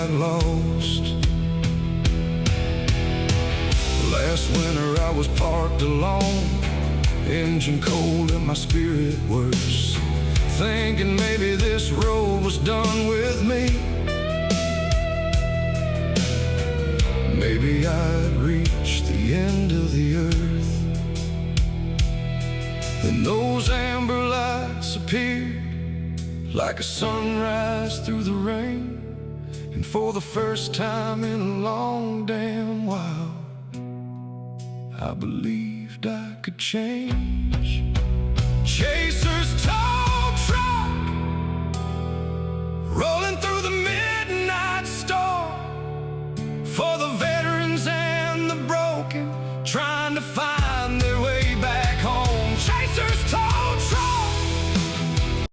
got lost. Last winter I was parked alone, engine cold and my spirit worse, thinking maybe this road was done with me. Maybe I'd reached the end of the earth. Then those amber lights appeared like a sunrise through the rain, and for the first time in a long damn while, I believed I could change. Chaser's tall truck rolling through the midnight storm, for the veterans and the broken, trying to find